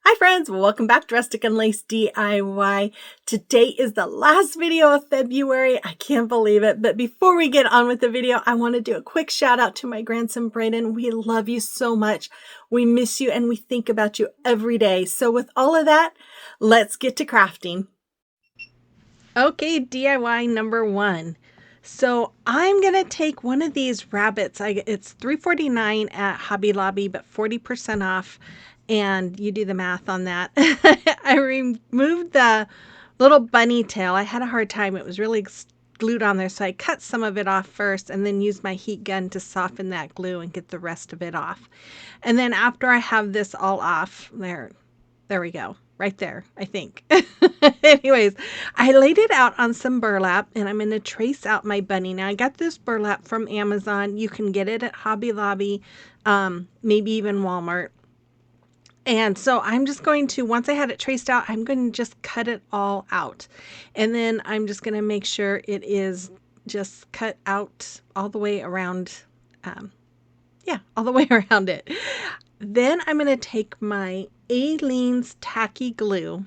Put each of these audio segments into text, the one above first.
Hi friends, welcome back to Rustic and Lace DIY. Today is the last video of February. I can't believe it. But before we get on with the video, I want to do a quick shout out to my grandson, Brayden. We love you so much. We miss you and we think about you every day. So with all of that, let's get to crafting. Okay, DIY number one. So I'm going to take one of these rabbits. It's $3.49 at Hobby Lobby, but 40% off. And you do the math on that. I removed the little bunny tail. I had a hard time. It was really glued on there. So I cut some of it off first and then used my heat gun to soften that glue and get the rest of it off. And then after I have this all off, there we go. Right there, I think. Anyways, I laid it out on some burlap and I'm going to trace out my bunny. Now, I got this burlap from Amazon. You can get it at Hobby Lobby, maybe even Walmart. And so I'm just going to, once I had it traced out, I'm going to just cut it all out. And then I'm just going to make sure it is just cut out all the way around. All the way around it. Then I'm going to take my Aleene's tacky glue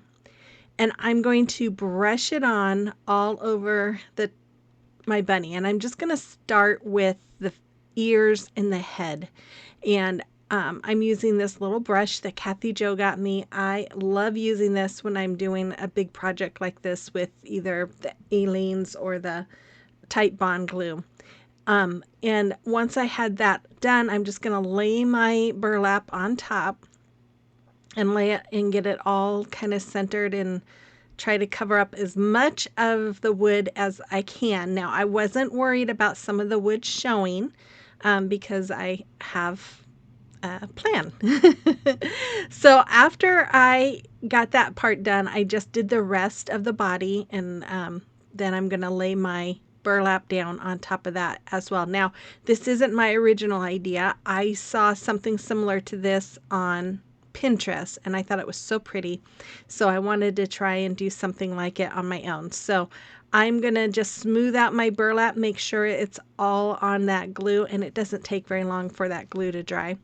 and I'm going to brush it on all over my bunny. And I'm just going to start with the ears and the head. And I'm using this little brush that Kathy Jo got me. I love using this when I'm doing a big project like this with either the Aleene's or the Tight Bond glue. And once I had that done, I'm just going to lay my burlap on top and lay it and get it all kind of centered and try to cover up as much of the wood as I can. Now, I wasn't worried about some of the wood showing because I have a plan. So after I got that part done, I just did the rest of the body and then I'm going to lay my burlap down on top of that as well. Now, this isn't my original idea. I saw something similar to this on Pinterest and I thought it was so pretty. So I wanted to try and do something like it on my own. So I'm going to just smooth out my burlap, make sure it's all on that glue, and it doesn't take very long for that glue to dry.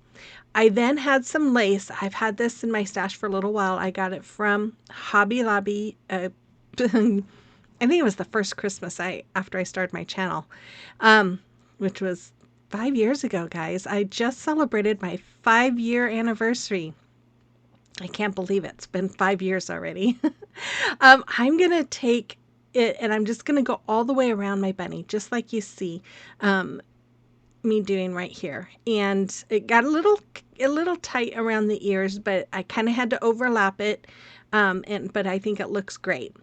I then had some lace. I've had this in my stash for a little while. I got it from Hobby Lobby. I think it was the first Christmas after I started my channel, which was 5 years ago, guys. I just celebrated my 5-year anniversary. I can't believe it. It's been 5 years already. I'm going to take it and I'm just going to go all the way around my bunny, just like you see me doing right here. And it got a little tight around the ears, but I kind of had to overlap it. But I think it looks great.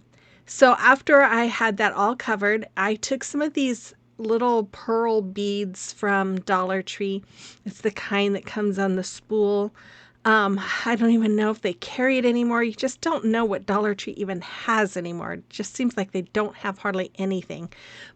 So after I had that all covered, I took some of these little pearl beads from Dollar Tree. It's the kind that comes on the spool. I don't even know if they carry it anymore. You just don't know what Dollar Tree even has anymore. It just seems like they don't have hardly anything.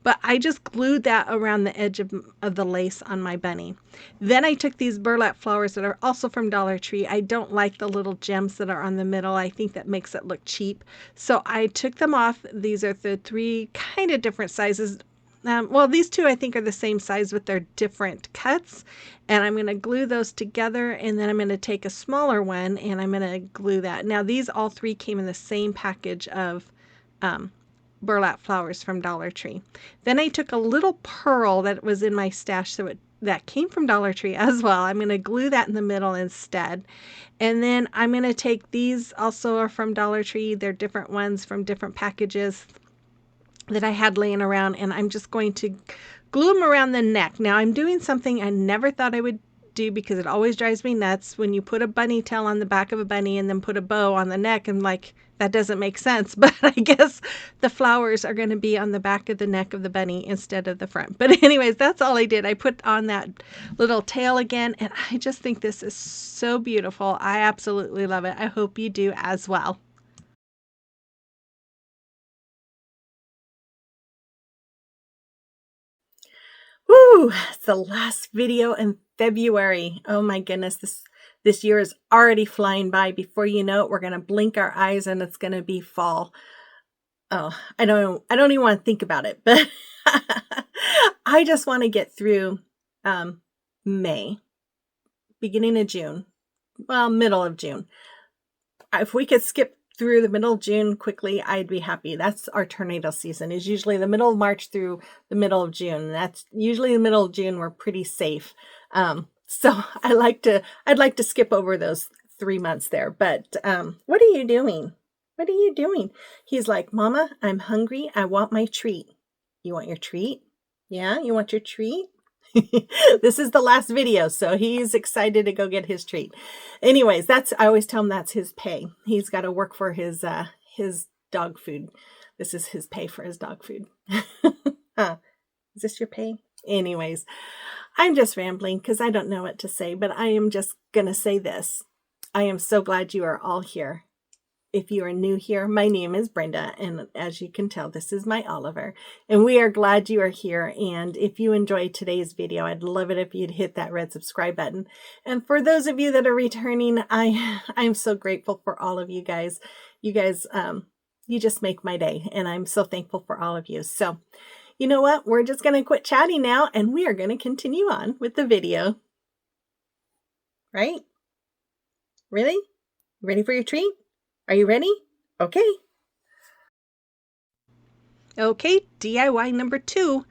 But I just glued that around the edge of the lace on my bunny. Then I took these burlap flowers that are also from Dollar Tree. I don't like the little gems that are on the middle. I think that makes it look cheap. So I took them off. These are the 3 kind of different sizes. Well, these 2 I think are the same size, but they're different cuts. And I'm going to glue those together, and then I'm going to take a smaller one and I'm going to glue that. Now, these all 3 came in the same package of burlap flowers from Dollar Tree. Then I took a little pearl that was in my stash, that came from Dollar Tree as well. I'm going to glue that in the middle instead. And then I'm going to take these, also are from Dollar Tree. They're different ones from different packages that I had laying around, and I'm just going to glue them around the neck. Now, I'm doing something I never thought I would do because it always drives me nuts when you put a bunny tail on the back of a bunny and then put a bow on the neck. I'm like, that doesn't make sense. But I guess the flowers are going to be on the back of the neck of the bunny instead of the front. But anyways, that's all I did. I put on that little tail again, and I just think this is so beautiful. I absolutely love it. I hope you do as well. Woo! It's the last video in February. Oh my goodness, this year is already flying by. Before you know it, we're gonna blink our eyes and it's gonna be fall. Oh, I don't even want to think about it, but I just want to get through May, beginning of June, well, middle of June. if we could skip through the middle of June quickly, I'd be happy. That's our tornado season, is usually the middle of March through the middle of June. That's usually the middle of June. We're pretty safe. So I'd like to skip over those 3 months there. But what are you doing? What are you doing? He's like, Mama, I'm hungry. I want my treat. You want your treat? Yeah, you want your treat? This is the last video, so he's excited to go get his treat. Anyways, I always tell him that's his pay. He's got to work for his dog food. This is his pay for his dog food. Is this your pay? Anyways, I'm just rambling because I don't know what to say, but I am just going to say this. I am so glad you are all here. If you are new here, my name is Brenda, and as you can tell, this is my Oliver, and we are glad you are here. And if you enjoyed today's video, I'd love it if you'd hit that red subscribe button. And for those of you that are returning, I'm so grateful for all of you guys. You guys, you just make my day, and I'm so thankful for all of you. So, you know what? We're just going to quit chatting now, and we are going to continue on with the video. Right? Really? Ready for your treat? Are you ready? Okay. Okay, DIY number 2.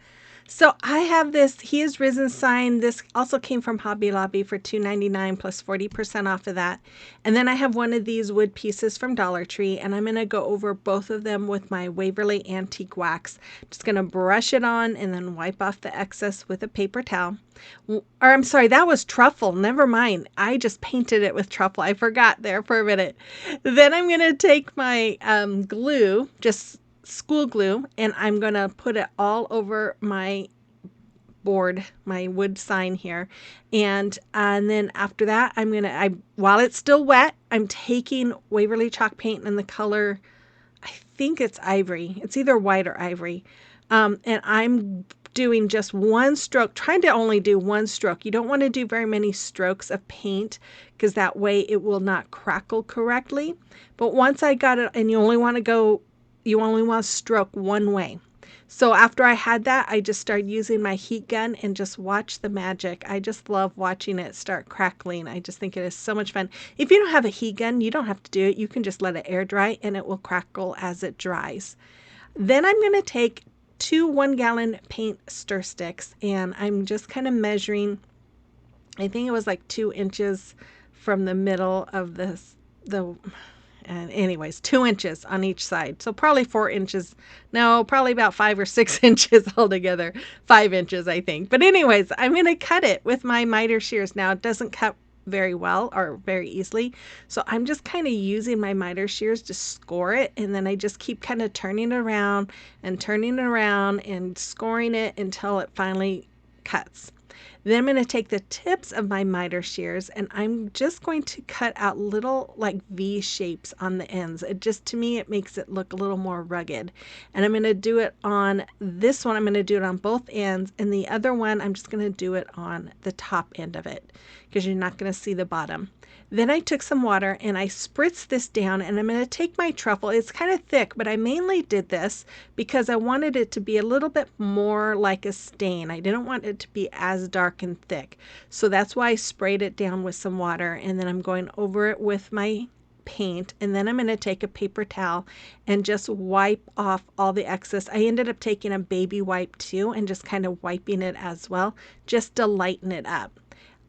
So I have this He Is Risen sign. This also came from Hobby Lobby for $2.99 plus 40% off of that. And then I have one of these wood pieces from Dollar Tree, and I'm going to go over both of them with my Waverly Antique Wax. Just going to brush it on and then wipe off the excess with a paper towel. Or I'm sorry, that was truffle. Never mind. I just painted it with truffle. I forgot there for a minute. Then I'm going to take my glue, just school glue, and I'm going to put it all over my board, my wood sign here. And then after that, while it's still wet, I'm taking Waverly chalk paint in the color, I think it's ivory. It's either white or ivory. And I'm doing just one stroke, trying to only do one stroke. You don't want to do very many strokes of paint because that way it will not crackle correctly. But once I got it, and you only want to stroke one way. So after I had that, I just started using my heat gun and just watch the magic. I just love watching it start crackling. I just think it is so much fun. If you don't have a heat gun, you don't have to do it. You can just let it air dry and it will crackle as it dries. Then I'm going to take 2 1-gallon paint stir sticks, and I'm just kind of measuring, I think it was like 2 inches from the middle of and anyways, 2 inches on each side. So probably 4 inches. No, probably about 5 or 6 inches altogether. 5 inches, I think. But anyways, I'm going to cut it with my miter shears. Now, it doesn't cut very well or very easily. So I'm just kind of using my miter shears to score it. And then I just keep kind of turning it around and scoring it until it finally cuts. Then I'm going to take the tips of my miter shears and I'm just going to cut out little like V shapes on the ends. To me, it makes it look a little more rugged. And I'm going to do it on this one. I'm going to do it on both ends. And the other one, I'm just going to do it on the top end of it because you're not going to see the bottom. Then I took some water and I spritzed this down, and I'm going to take my truffle. It's kind of thick, but I mainly did this because I wanted it to be a little bit more like a stain. I didn't want it to be as dark and thick. So that's why I sprayed it down with some water, and then I'm going over it with my paint, and then I'm going to take a paper towel and just wipe off all the excess. I ended up taking a baby wipe too and just kind of wiping it as well, just to lighten it up.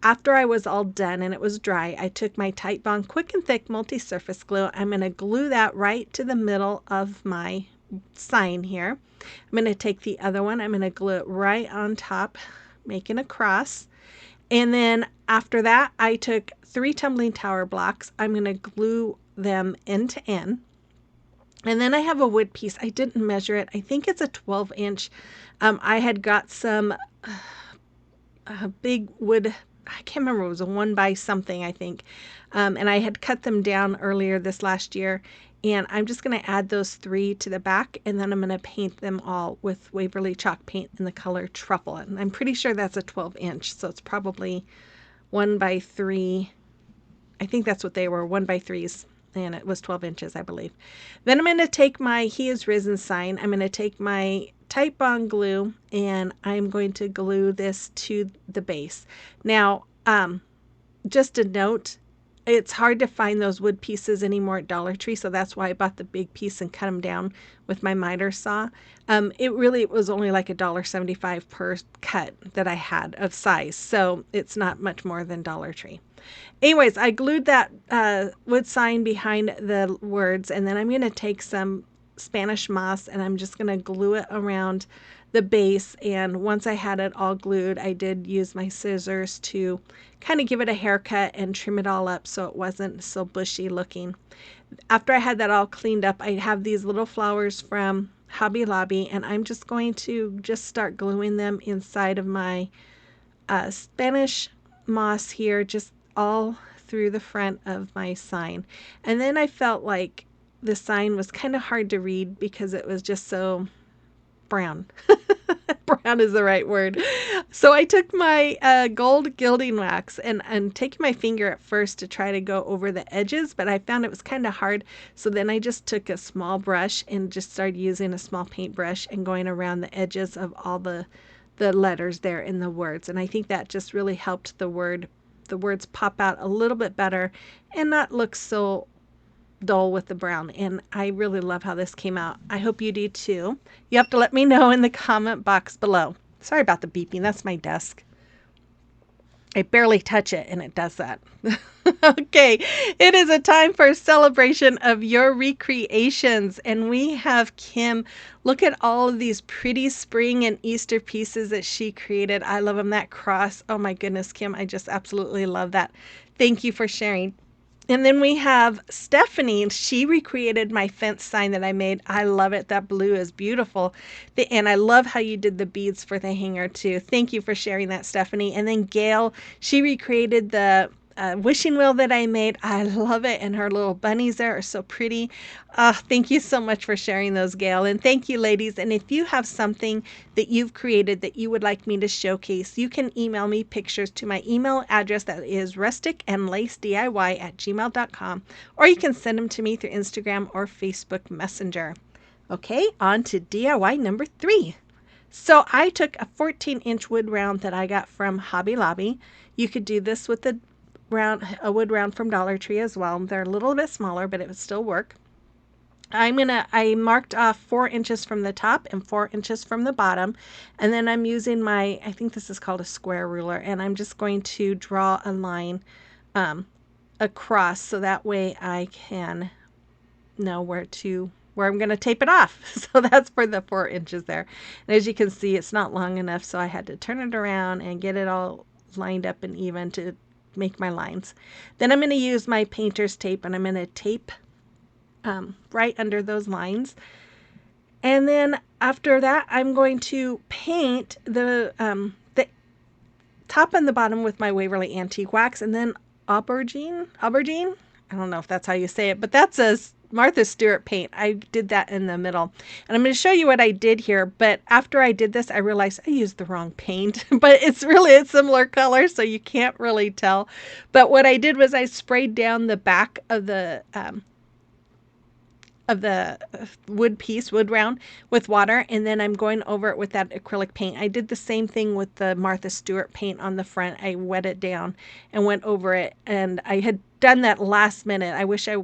After I was all done and it was dry, I took my Tite Bond Quick and Thick Multi-Surface Glue. I'm going to glue that right to the middle of my sign here. I'm going to take the other one. I'm going to glue it right on top, making a cross. And then after that, I took 3 tumbling tower blocks. I'm going to glue them end to end. And then I have a wood piece. I didn't measure it. I think it's a 12-inch. I had got some big wood, I can't remember, it was a 1 by something, I think. And I had cut them down earlier this last year. And I'm just going to add those 3 to the back, and then I'm going to paint them all with Waverly chalk paint in the color Truffle. And I'm pretty sure that's a 12-inch, so it's probably 1 by 3. I think that's what they were, 1 by 3s. And it was 12 inches, I believe. Then I'm going to take my He Is Risen sign. I'm going to take my Tite Bond glue, and I'm going to glue this to the base. Now, just a note, It's hard to find those wood pieces anymore at Dollar Tree, so that's why I bought the big piece and cut them down with my miter saw. It was only like $1.75 per cut that I had of size, so it's not much more than Dollar Tree. Anyways, I glued that wood sign behind the words, and then I'm going to take some Spanish moss and I'm just going to glue it around the base. And once I had it all glued, I did use my scissors to kind of give it a haircut and trim it all up so it wasn't so bushy looking. After I had that all cleaned up, I have these little flowers from Hobby Lobby, and I'm just going to just start gluing them inside of my Spanish moss here, just all through the front of my sign. And then I felt like the sign was kind of hard to read because it was just so brown. Brown is the right word. So I took my gold gilding wax and taking my finger at first to try to go over the edges, but I found it was kind of hard. So then I just took a small brush and just started using a small paintbrush and going around the edges of all the letters there in the words. And I think that just really helped the words pop out a little bit better and not look so dull with the brown. And I really love how this came out. I hope you do too. You have to let me know in the comment box below. Sorry about the beeping. That's my desk. I barely touch it and it does that. Okay, it is a time for a celebration of your recreations. And we have Kim. Look at all of these pretty spring and Easter pieces that she created. I love them. That cross. Oh my goodness, Kim. I just absolutely love that. Thank you for sharing. And then we have Stephanie. She recreated my fence sign that I made. I love it. That blue is beautiful. And I love how you did the beads for the hanger too. Thank you for sharing that, Stephanie. And then Gail, she recreated the wishing wheel that I made. I love it. And her little bunnies there are so pretty. Thank you so much for sharing those, Gail. And thank you, ladies. And if you have something that you've created that you would like me to showcase, you can email me pictures to my email address that is rusticandlacediy@gmail.com, or you can send them to me through Instagram or Facebook Messenger. Okay, on to DIY number 3. So I took a 14-inch wood round that I got from Hobby Lobby. You could do this with a wood round from Dollar Tree as well. They're a little bit smaller, but it would still work. I marked off 4 inches from the top and 4 inches from the bottom. And then I'm using I think this is called a square ruler, and I'm just going to draw a line across so that way I can know where I'm going to tape it off. So that's for the 4 inches there. And as you can see, it's not long enough, so I had to turn it around and get it all lined up and even to make my lines. Then I'm going to use my painter's tape, and I'm going to tape right under those lines. And then after that, I'm going to paint the top and the bottom with my Waverly Antique Wax, and then aubergine. I don't know if that's how you say it, but that's a Martha Stewart paint. I did that in the middle. And I'm going to show you what I did here. But after I did this, I realized I used the wrong paint. But it's really a similar color, so you can't really tell. But what I did was I sprayed down the back of the wood round with water, and then I'm going over it with that acrylic paint. I did the same thing with the Martha Stewart paint on the front. I wet it down and went over it, and I had done that last minute. I wish I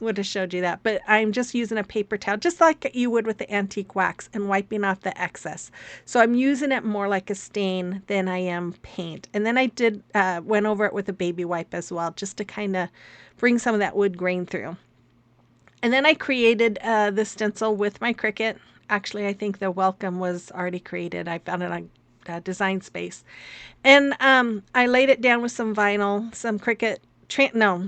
would have showed you that, but I'm just using a paper towel just like you would with the antique wax and wiping off the excess. So I'm using it more like a stain than I am paint. And then I did went over it with a baby wipe as well, just to kind of bring some of that wood grain through. And then I created the stencil with my Cricut. Actually, I think the welcome was already created. I found it on Design Space. And I laid it down with some vinyl, some Cricut,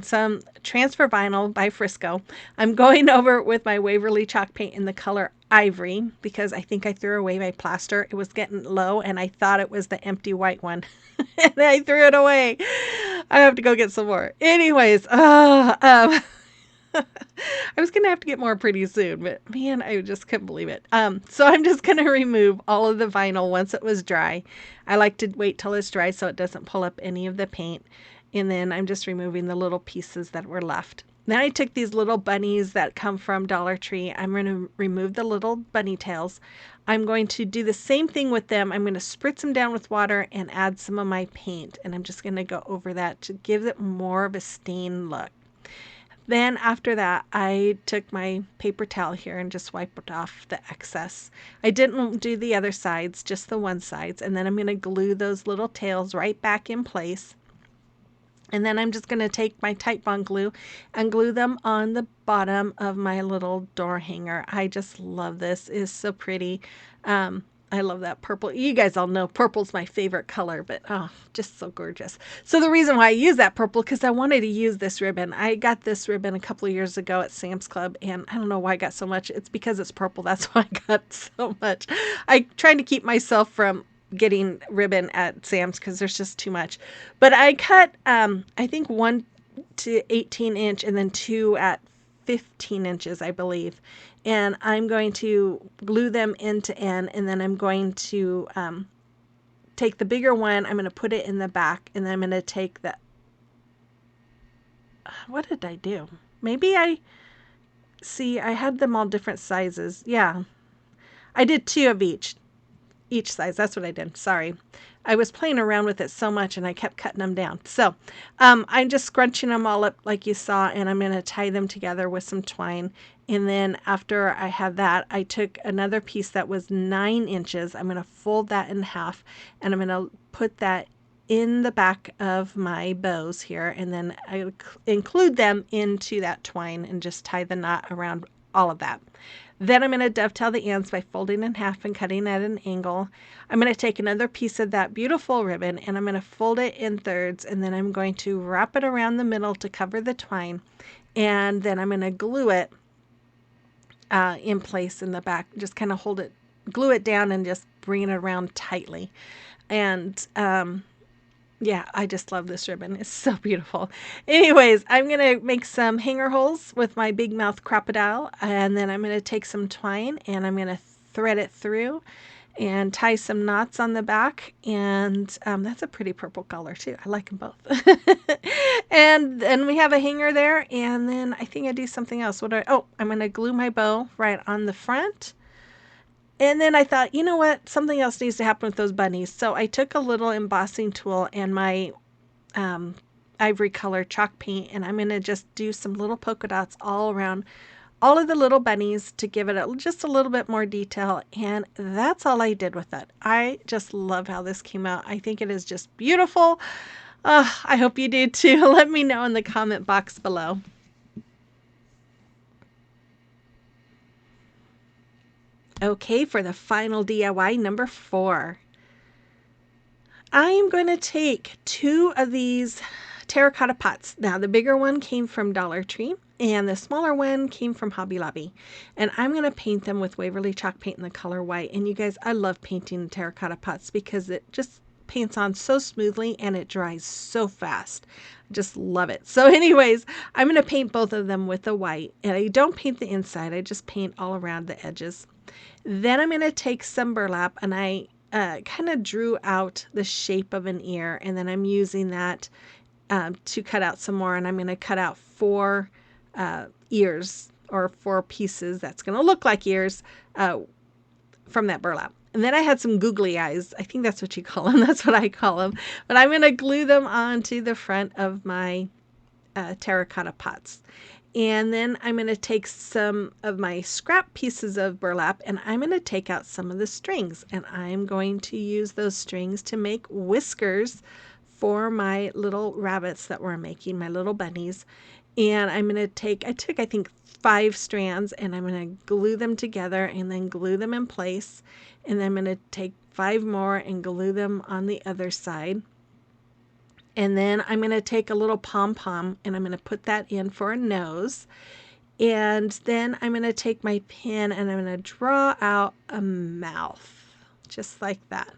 some transfer vinyl by Frisco. I'm going over it with my Waverly chalk paint in the color Ivory because I think I threw away my plaster. It was getting low and I thought it was the empty white one. And I threw it away. I have to go get some more. Anyways, I was going to have to get more pretty soon, but man, I just couldn't believe it. So I'm just going to remove all of the vinyl once it was dry. I like to wait till it's dry so it doesn't pull up any of the paint. And then I'm just removing the little pieces that were left. Then I took these little bunnies that come from Dollar Tree. I'm going to remove the little bunny tails. I'm going to do the same thing with them. I'm going to spritz them down with water and add some of my paint. And I'm just going to go over that to give it more of a stain look. Then after that, I took my paper towel here and just wiped off the excess. I didn't do the other sides, just the one sides. And then I'm going to glue those little tails right back in place. And then I'm just going to take my Titebond glue and glue them on the bottom of my little door hanger. I just love this. It is so pretty. I love that purple. You guys all know purple's my favorite color, but oh, just so gorgeous. So the reason why I use that purple, because I wanted to use this ribbon. I got this ribbon a couple of years ago at Sam's Club, and I don't know why I got so much. It's because it's purple. That's why I got so much. I tried to keep myself from getting ribbon at Sam's because there's just too much. But I cut, I think 1 to 18 inch and then 2 at 15 inches, I believe. And I'm going to glue them end to end, and then I'm going to take the bigger one, I'm going to put it in the back, and then I'm going to take the, what did I do? Maybe I had them all different sizes. Yeah, I did 2 of each size. That's what I did. Sorry. I was playing around with it so much and I kept cutting them down. So I'm just scrunching them all up like you saw, and I'm going to tie them together with some twine. And then after I had that, I took another piece that was 9 inches. I'm going to fold that in half, and I'm going to put that in the back of my bows here, and then I include them into that twine and just tie the knot around all of that. Then I'm going to dovetail the ends by folding in half and cutting at an angle. I'm going to take another piece of that beautiful ribbon and I'm going to fold it in thirds, and then I'm going to wrap it around the middle to cover the twine, and then I'm going to glue it in place in the back. Just kind of hold it, glue it down, and just bring it around tightly. And yeah, I just love this ribbon. It's so beautiful. Anyways, I'm going to make some hanger holes with my big mouth crocodile, and then I'm going to take some twine and I'm going to thread it through and tie some knots on the back. And that's a pretty purple color too. I like them both. And then we have a hanger there, and then I think I do something else. I'm going to glue my bow right on the front. And then I thought, you know what? Something else needs to happen with those bunnies. So I took a little embossing tool and my ivory color chalk paint, and I'm going to just do some little polka dots all around all of the little bunnies to give it just a little bit more detail. And that's all I did with it. I just love how this came out. I think it is just beautiful. I hope you do too. Let me know in the comment box below. Okay, for the final DIY, number 4. I'm going to take 2 of these terracotta pots. Now, the bigger one came from Dollar Tree, and the smaller one came from Hobby Lobby. And I'm going to paint them with Waverly chalk paint in the color white. And you guys, I love painting terracotta pots because it just paints on so smoothly and it dries so fast. I just love it. So anyways, I'm going to paint both of them with the white. And I don't paint the inside. I just paint all around the edges. Then I'm going to take some burlap, and I kind of drew out the shape of an ear, and then I'm using that to cut out some more, and I'm going to cut out 4 ears, or 4 pieces that's going to look like ears from that burlap. And then I had some googly eyes. I think that's what you call them. That's what I call them. But I'm going to glue them onto the front of my terracotta pots. And then I'm going to take some of my scrap pieces of burlap, and I'm going to take out some of the strings, and I'm going to use those strings to make whiskers for my little rabbits that we're making, my little bunnies. And I'm going to I took I think 5 strands, and I'm going to glue them together and then glue them in place. And then I'm going to take 5 more and glue them on the other side. And then I'm going to take a little pom-pom and I'm going to put that in for a nose. And then I'm going to take my pen and I'm going to draw out a mouth, just like that.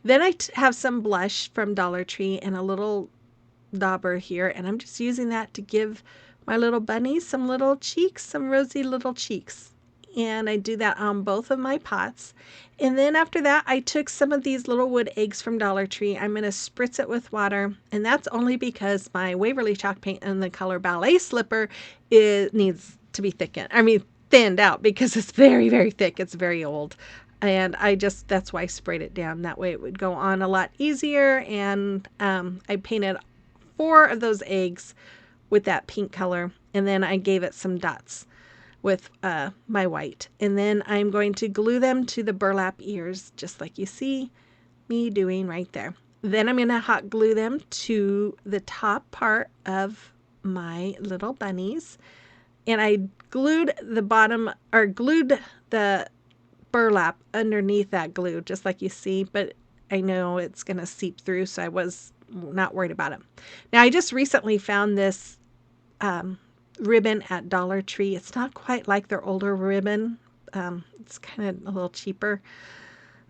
Then I have some blush from Dollar Tree and a little dauber here, and I'm just using that to give my little bunny some little cheeks, some rosy little cheeks. and I do that on both of my pots. And then after that, I took some of these little wood eggs from Dollar Tree. I'm going to spritz it with water, and that's only because my Waverly chalk paint in the color Ballet Slipper needs to be thinned out because it's very, very thick. It's very old. And that's why I sprayed it down. That way it would go on a lot easier. And I painted 4 of those eggs with that pink color. And then I gave it some dots with my white. And then I'm going to glue them to the burlap ears, just like you see me doing right there. Then I'm going to hot glue them to the top part of my little bunnies. And I glued the burlap underneath that glue, just like you see, but I know it's going to seep through, so I was not worried about it. Now, I just recently found this ribbon at Dollar Tree. It's not quite like their older ribbon. It's kind of a little cheaper,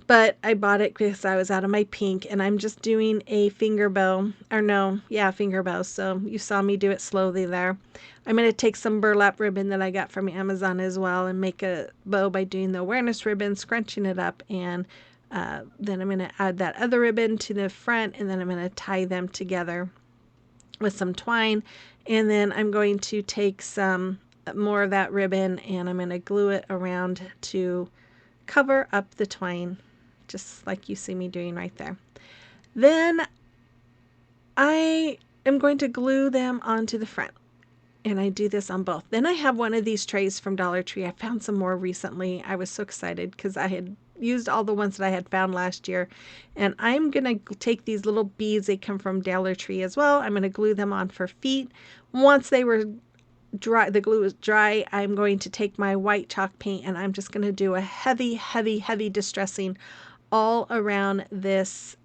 but I bought it because I was out of my pink, and I'm just doing a finger bow, finger bow. So you saw me do it slowly there. I'm going to take some burlap ribbon that I got from Amazon as well and make a bow by doing the awareness ribbon, scrunching it up, and then I'm going to add that other ribbon to the front, and then I'm going to tie them together with some twine. And then I'm going to take some more of that ribbon, and I'm going to glue it around to cover up the twine, just like you see me doing right there. Then I am going to glue them onto the front, and I do this on both. Then I have one of these trays from Dollar Tree. I found some more recently. I was so excited because I had used all the ones that I had found last year, and I'm going to take these little beads. They come from Dollar Tree as well. I'm going to glue them on for feet. Once they were dry, the glue is dry, I'm going to take my white chalk paint, and I'm just going to do a heavy, heavy, heavy distressing all around this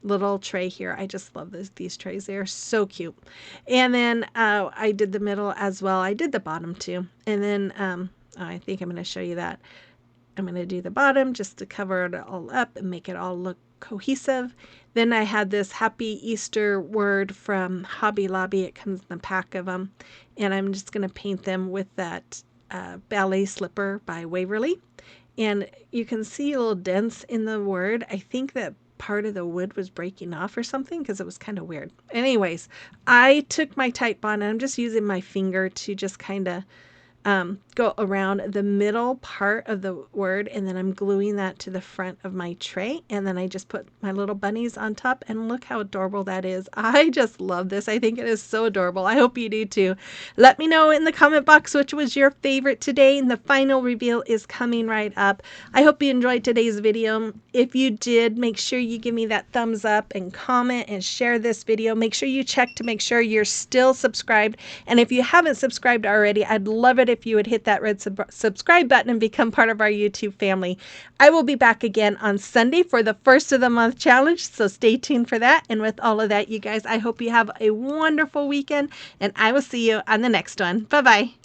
little tray here. I just love these trays. They are so cute. And then I did the middle as well. I did the bottom too. And then I think I'm going to show you that. I'm going to do the bottom just to cover it all up and make it all look cohesive. Then I had this Happy Easter word from Hobby Lobby. It comes in a pack of them. And I'm just going to paint them with that Ballet Slipper by Waverly. And you can see little dents in the word. I think that part of the wood was breaking off or something because it was kind of weird. Anyways, I took my Titebond, and I'm just using my finger to just kind of go around the middle part of the word, and then I'm gluing that to the front of my tray, and then I just put my little bunnies on top, and look how adorable that is. I just love this. I think it is so adorable. I hope you do too. Let me know in the comment box which was your favorite today, and the final reveal is coming right up. I hope you enjoyed today's video. If you did, make sure you give me that thumbs up and comment and share this video. Make sure you check to make sure you're still subscribed, and if you haven't subscribed already, I'd love it if you would hit that red subscribe button and become part of our YouTube family. I will be back again on Sunday for the first of the month challenge, so stay tuned for that. And with all of that, you guys, I hope you have a wonderful weekend, and I will see you on the next one. Bye-bye.